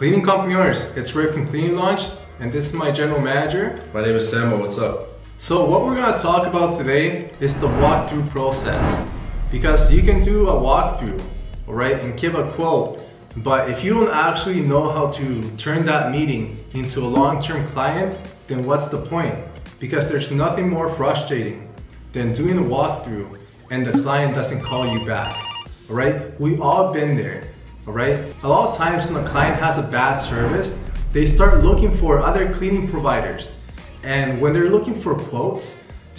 Cleaning company owners, it's Rick from Cleaning Launch, and this is my general manager. My name is Samuel, what's up? So what we're going to talk about today is the walkthrough process. Because you can do a walkthrough, alright, and give a quote, but if you don't actually know how to turn that meeting into a long-term client, then what's the point? Because there's nothing more frustrating than doing a walkthrough and the client doesn't call you back, alright? We've all been there, alright? A lot of times when a client has a bad service, they start looking for other cleaning providers. And when they're looking for quotes,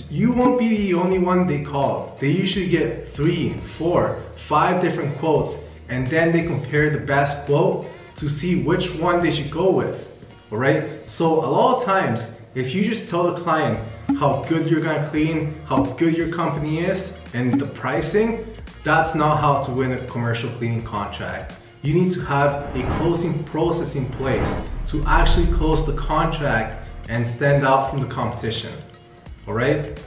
you won't be the only one they call. They usually get 3, 4, 5 different quotes, and then they compare the best quote to see which one they should go with, alright? So a lot of times, if you just tell the client how good you're gonna clean, how good your company is, and the pricing, that's not how to win a commercial cleaning contract. You need to have a closing process in place to actually close the contract and stand out from the competition, alright?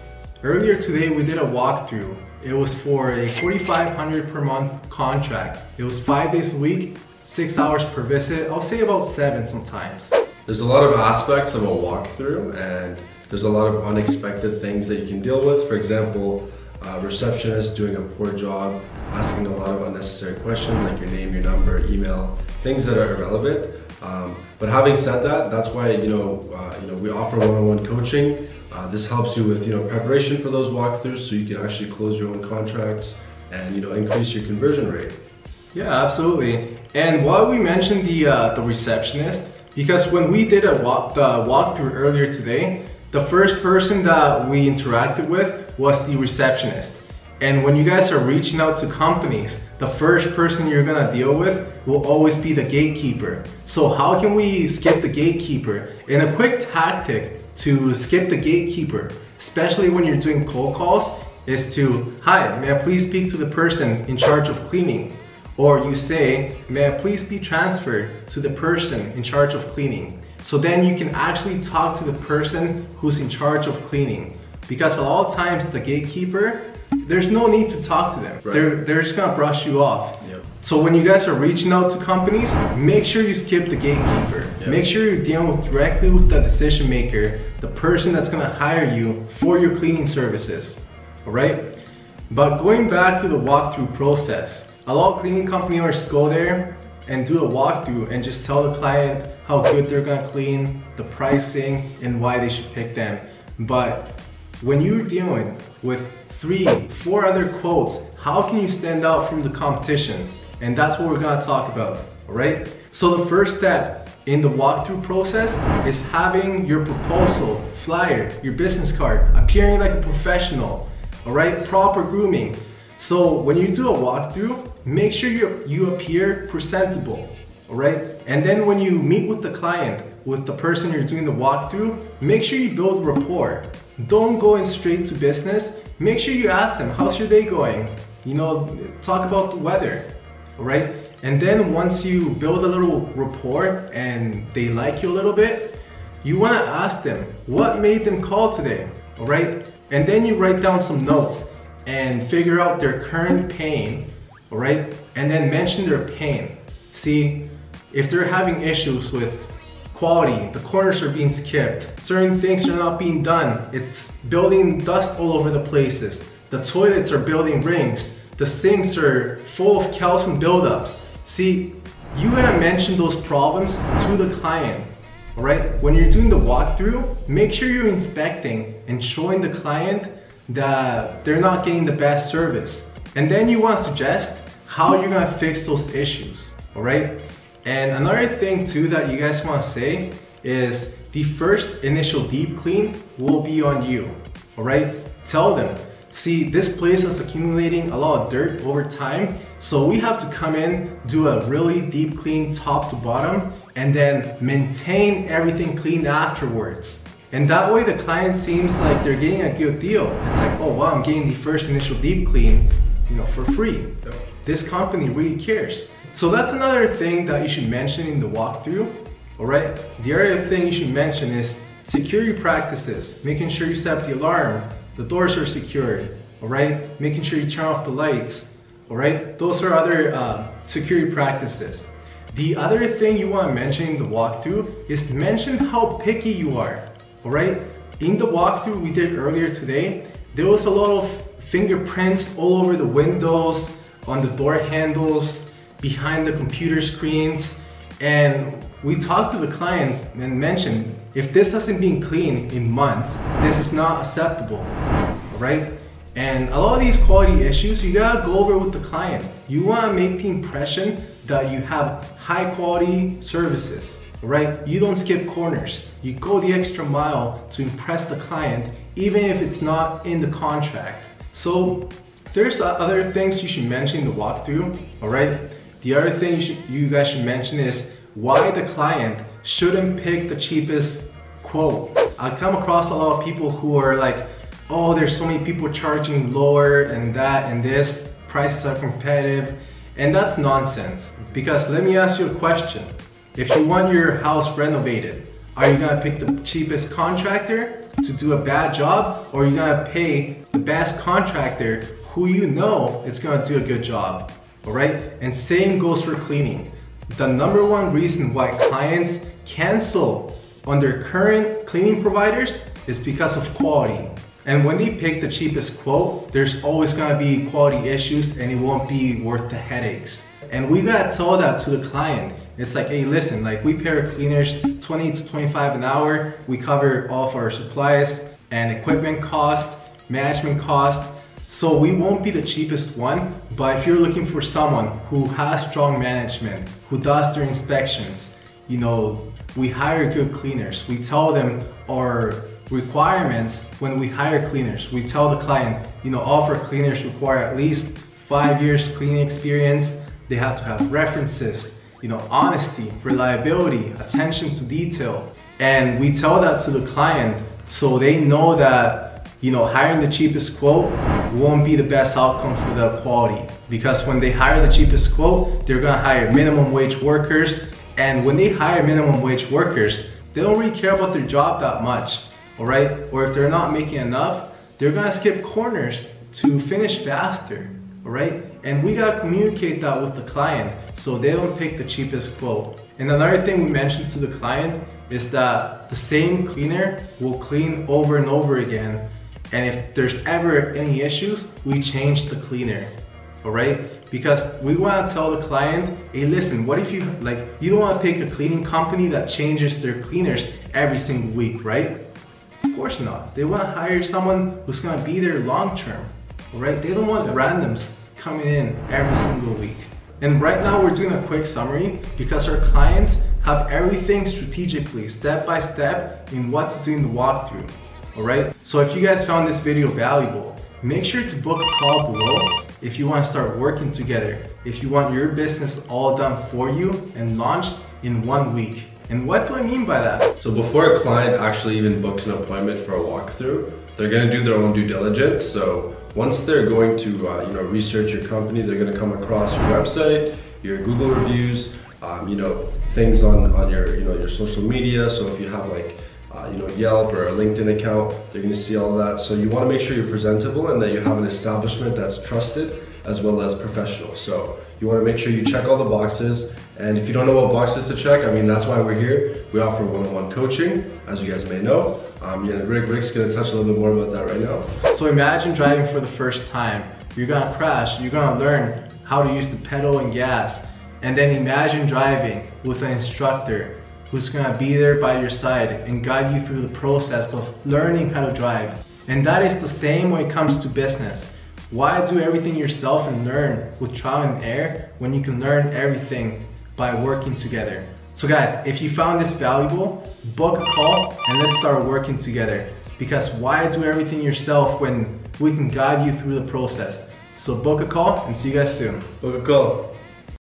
Earlier today we did a walkthrough. It was for a $4,500 per month contract. It was 5 days a week, 6 hours per visit. I'll say about 7 sometimes. There's a lot of aspects of a walkthrough, and there's a lot of unexpected things that you can deal with. For example, a receptionist doing a poor job, asking a lot of unnecessary questions like your name, your number, email, things that are irrelevant. But having said that, that's why we offer one-on-one coaching. This helps you with preparation for those walkthroughs, so you can actually close your own contracts and increase your conversion rate. Yeah, absolutely. And why we mentioned the receptionist, because when we did the walkthrough earlier today, the first person that we interacted with was the receptionist. And when you guys are reaching out to companies, the first person you're gonna deal with will always be the gatekeeper. So how can we skip the gatekeeper? And a quick tactic to skip the gatekeeper, especially when you're doing cold calls, is to, "Hi, may I please speak to the person in charge of cleaning?" Or you say, "May I please be transferred to the person in charge of cleaning?" So then you can actually talk to the person who's in charge of cleaning. Because a lot of times the gatekeeper, there's no need to talk to them. Right. They're just gonna brush you off. Yep. So when you guys are reaching out to companies, make sure you skip the gatekeeper. Yep. Make sure you're dealing directly with the decision maker, the person that's gonna hire you for your cleaning services, all right? But going back to the walkthrough process, a lot of cleaning company owners go there and do a walkthrough and just tell the client how good they're gonna clean, the pricing, and why they should pick them. But when you're dealing with 3, 4 other quotes, how can you stand out from the competition? And that's what we're gonna talk about, all right? So the first step in the walkthrough process is having your proposal, flyer, your business card, appearing like a professional, all right? Proper grooming. So when you do a walkthrough, make sure you appear presentable, all right? And then when you meet with the client, with the person you're doing the walkthrough, make sure you build rapport. Don't go in straight to business. Make sure you ask them, how's your day going? Talk about the weather, all right? And then once you build a little rapport and they like you a little bit, you wanna ask them, what made them call today, all right? And then you write down some notes and figure out their current pain, all right? And then mention their pain. See, if they're having issues with quality, the corners are being skipped, certain things are not being done, it's building dust all over the places, the toilets are building rings, the sinks are full of calcium buildups. See, you gotta mention those problems to the client, all right? When you're doing the walkthrough, make sure you're inspecting and showing the client that they're not getting the best service. And then you wanna suggest how you're gonna fix those issues, all right? And another thing too that you guys want to say is the first initial deep clean will be on you, all right? Tell them, see, this place is accumulating a lot of dirt over time, so we have to come in, do a really deep clean top to bottom, and then maintain everything clean afterwards. And that way the client seems like they're getting a good deal. It's like, oh wow, I'm getting the first initial deep clean, for free. This company really cares. So that's another thing that you should mention in the walkthrough, all right? The other thing you should mention is security practices, making sure you set up the alarm, the doors are secured, all right? Making sure you turn off the lights, all right? Those are other security practices. The other thing you want to mention in the walkthrough is mention how picky you are, all right? In the walkthrough we did earlier today, there was a lot of fingerprints all over the windows, on the door handles, behind the computer screens, and we talked to the clients and mentioned, if this hasn't been cleaned in months, this is not acceptable, all right? And a lot of these quality issues, you gotta go over with the client. You wanna make the impression that you have high quality services, all right? You don't skip corners. You go the extra mile to impress the client, even if it's not in the contract. So there's other things you should mention in the walkthrough, all right? The other thing you guys should mention is why the client shouldn't pick the cheapest quote. I come across a lot of people who are like, oh, there's so many people charging lower and that and this, prices are competitive, and that's nonsense. Because let me ask you a question. If you want your house renovated, are you gonna pick the cheapest contractor to do a bad job, or are you gonna pay the best contractor who you know is gonna do a good job, all right? And same goes for cleaning. The number one reason why clients cancel on their current cleaning providers is because of quality. And when they pick the cheapest quote, there's always gonna be quality issues and it won't be worth the headaches. And we gotta tell that to the client. It's like, hey, listen, like we pay our cleaners 20 to 25 an hour. We cover all of our supplies and equipment cost, management cost. So we won't be the cheapest one, but if you're looking for someone who has strong management, who does their inspections, you know, we hire good cleaners. We tell them our requirements when we hire cleaners. We tell the client, you know, all of our cleaners require at least 5 years cleaning experience. They have to have references, you know, honesty, reliability, attention to detail. And we tell that to the client so they know that, you know, hiring the cheapest quote won't be the best outcome for the quality. Because when they hire the cheapest quote, they're gonna hire minimum wage workers. And when they hire minimum wage workers, they don't really care about their job that much, all right? Or if they're not making enough, they're gonna skip corners to finish faster, all right? And we gotta communicate that with the client so they don't pick the cheapest quote. And another thing we mentioned to the client is that the same cleaner will clean over and over again. And if there's ever any issues, we change the cleaner, all right? Because we wanna tell the client, hey, listen, what if you don't wanna pick a cleaning company that changes their cleaners every single week, right? Of course not. They wanna hire someone who's gonna be there long term, all right? They don't want randoms coming in every single week. And right now we're doing a quick summary because our clients have everything strategically, step by step, in what to do in the walkthrough, all right? So if you guys found this video valuable, make sure to book a call below if you want to start working together, if you want your business all done for you and launched in 1 week. And what do I mean by that? So before a client actually even books an appointment for a walkthrough, they're gonna do their own due diligence. So once they're going to research your company, they're gonna come across your website, your Google reviews, things on your social media. So if you have like Yelp or a LinkedIn account, they're gonna see all of that. So you wanna make sure you're presentable and that you have an establishment that's trusted as well as professional. So you wanna make sure you check all the boxes. And if you don't know what boxes to check, I mean, that's why we're here. We offer one-on-one coaching, as you guys may know. Rick's gonna touch a little bit more about that right now. So imagine driving for the first time. You're gonna crash, you're gonna learn how to use the pedal and gas. And then imagine driving with an instructor who's gonna be there by your side and guide you through the process of learning how to drive. And that is the same when it comes to business. Why do everything yourself and learn with trial and error when you can learn everything by working together? So guys, if you found this valuable, book a call and let's start working together. Because why do everything yourself when we can guide you through the process? So book a call and see you guys soon. Book a call.